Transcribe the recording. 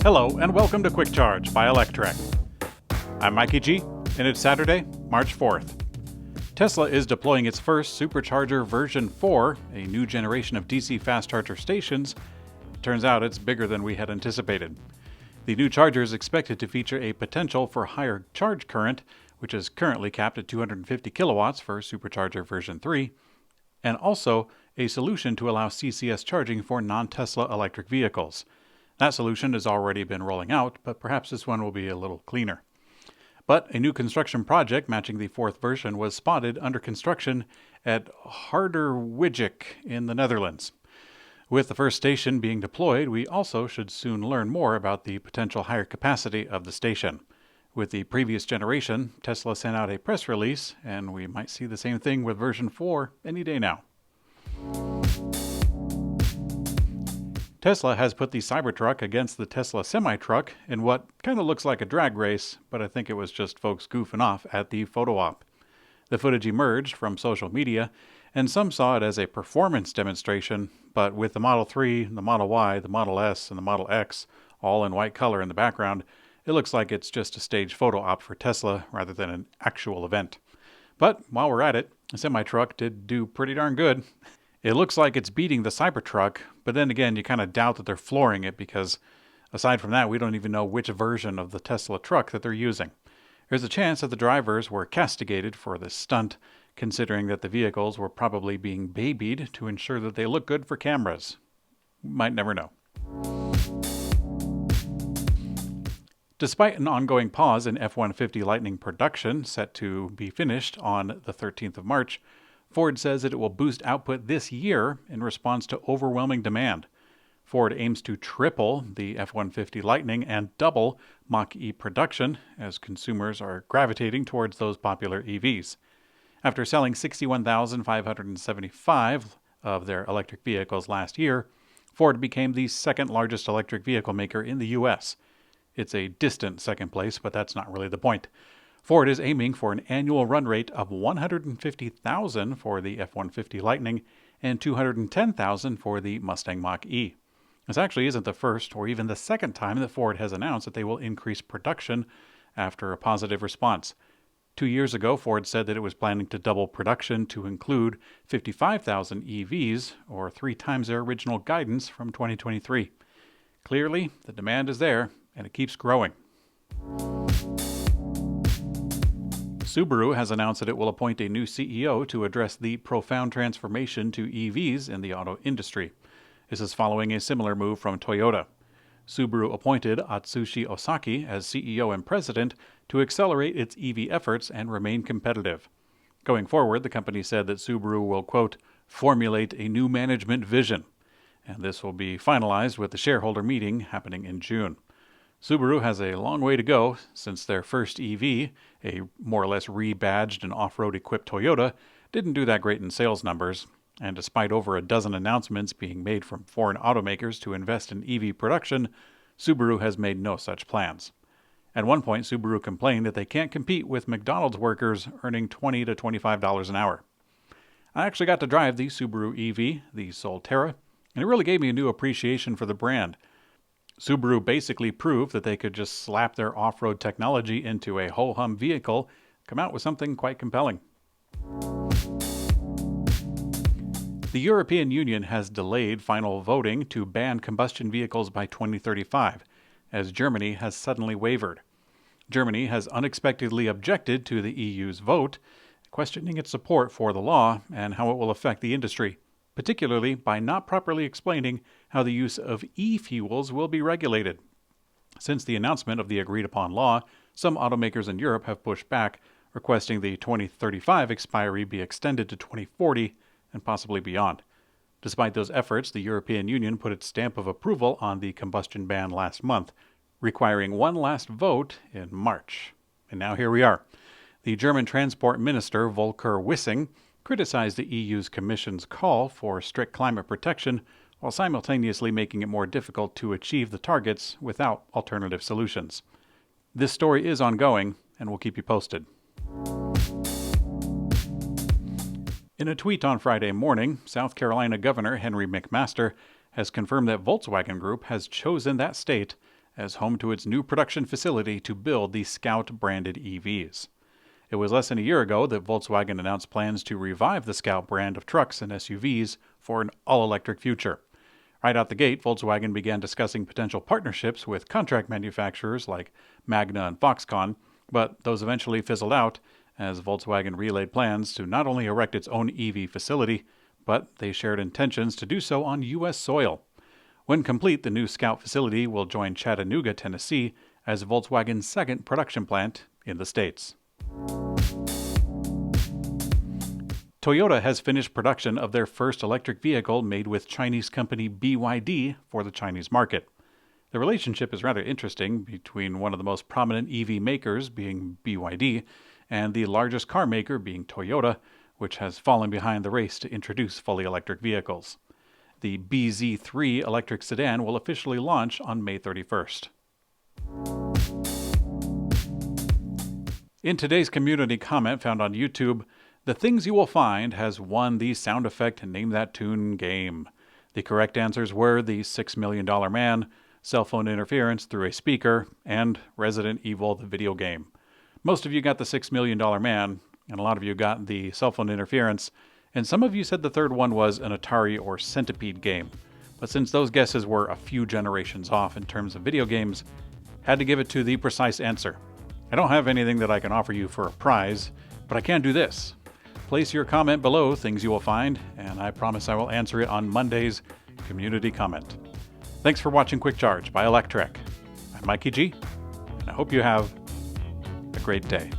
Hello and welcome to Quick Charge by Electrek. I'm Mikey G, and it's Saturday, March 4th. Tesla is deploying its first Supercharger V4, a new generation of DC fast charger stations. Turns out it's bigger than we had anticipated. The new charger is expected to feature a potential for higher charge current, which is currently capped at 250 kilowatts for Supercharger V3, and also a solution to allow CCS charging for non-Tesla electric vehicles. That solution has already been rolling out, but perhaps this one will be a little cleaner. But a new construction project matching the fourth version was spotted under construction at Harderwijk in the Netherlands. With the first station being deployed, we also should soon learn more about the potential higher capacity of the station. With the previous generation, Tesla sent out a press release, and we might see the same thing with version 4 any day now. Tesla has put the Cybertruck against the Tesla Semi-Truck in what kind of looks like a drag race, but I think it was just folks goofing off at the photo op. The footage emerged from social media, and some saw it as a performance demonstration, but with the Model 3, the Model Y, the Model S, and the Model X all in white color in the background, it looks like it's just a staged photo op for Tesla rather than an actual event. But while we're at it, the Semi-Truck did do pretty darn good. It looks like it's beating the Cybertruck, but then again, you kind of doubt that they're flooring it because aside from that, we don't even know which version of the Tesla truck that they're using. There's a chance that the drivers were castigated for this stunt, considering that the vehicles were probably being babied to ensure that they look good for cameras. Might never know. Despite an ongoing pause in F-150 Lightning production set to be finished on the 13th of March, Ford says that it will boost output this year in response to overwhelming demand. Ford aims to triple the F-150 Lightning and double Mach E production as consumers are gravitating towards those popular EVs. After selling 61,575 of their electric vehicles last year, Ford became the second largest electric vehicle maker in the U.S. It's a distant second place, but that's not really the point. Ford is aiming for an annual run rate of 150,000 for the F-150 Lightning and 210,000 for the Mustang Mach E. This actually isn't the first or even the second time that Ford has announced that they will increase production after a positive response. 2 years ago, Ford said that it was planning to double production to include 55,000 EVs, or 3 times their original guidance from 2023. Clearly, the demand is there, and it keeps growing. Subaru has announced that it will appoint a new CEO to address the profound transformation to EVs in the auto industry. This is following a similar move from Toyota. Subaru appointed Atsushi Osaki as CEO and president to accelerate its EV efforts and remain competitive. Going forward, the company said that Subaru will, quote, formulate a new management vision, and this will be finalized with the shareholder meeting happening in June. Subaru has a long way to go since their first EV, a more or less rebadged and off-road equipped Toyota, didn't do that great in sales numbers, and despite over a dozen announcements being made from foreign automakers to invest in EV production, Subaru has made no such plans. At one point, Subaru complained that they can't compete with McDonald's workers earning $20 to $25 an hour. I actually got to drive the Subaru EV, the Solterra, and it really gave me a new appreciation for the brand. Subaru basically proved that they could just slap their off-road technology into a ho-hum vehicle, come out with something quite compelling. The European Union has delayed final voting to ban combustion vehicles by 2035, as Germany has suddenly wavered. Germany has unexpectedly objected to the EU's vote, questioning its support for the law and how it will affect the industry, particularly by not properly explaining how the use of e-fuels will be regulated. Since the announcement of the agreed-upon law, some automakers in Europe have pushed back, requesting the 2035 expiry be extended to 2040 and possibly beyond. Despite those efforts, the European Union put its stamp of approval on the combustion ban last month, requiring one last vote in March. And now here we are. The German Transport Minister Volker Wissing criticized the EU's Commission's call for strict climate protection while simultaneously making it more difficult to achieve the targets without alternative solutions. This story is ongoing, and we'll keep you posted. In a tweet on Friday morning, South Carolina Governor Henry McMaster has confirmed that Volkswagen Group has chosen that state as home to its new production facility to build the Scout branded EVs. It was less than a year ago that Volkswagen announced plans to revive the Scout brand of trucks and SUVs for an all-electric future. Right out the gate, Volkswagen began discussing potential partnerships with contract manufacturers like Magna and Foxconn, but those eventually fizzled out as Volkswagen relayed plans to not only erect its own EV facility, but they shared intentions to do so on U.S. soil. When complete, the new Scout facility will join Chattanooga, Tennessee, as Volkswagen's second production plant in the States. Toyota has finished production of their first electric vehicle made with Chinese company BYD for the Chinese market. The relationship is rather interesting between one of the most prominent EV makers, being BYD, and the largest car maker, being Toyota, which has fallen behind the race to introduce fully electric vehicles. The BZ3 electric sedan will officially launch on May 31st. In today's community comment found on YouTube, The Things You Will Find has won the sound effect Name That Tune game. The correct answers were the $6 Million Man, cell phone interference through a speaker, and Resident Evil the video game. Most of you got the $6 Million Man, and a lot of you got the cell phone interference, and some of you said the third one was an Atari or Centipede game. But since those guesses were a few generations off in terms of video games, had to give it to the precise answer. I don't have anything that I can offer you for a prize, but I can do this. Place your comment below Things You Will Find, and I promise I will answer it on Monday's community comment. Thanks for watching Quick Charge by Electrek. I'm Mikey G, and I hope you have a great day.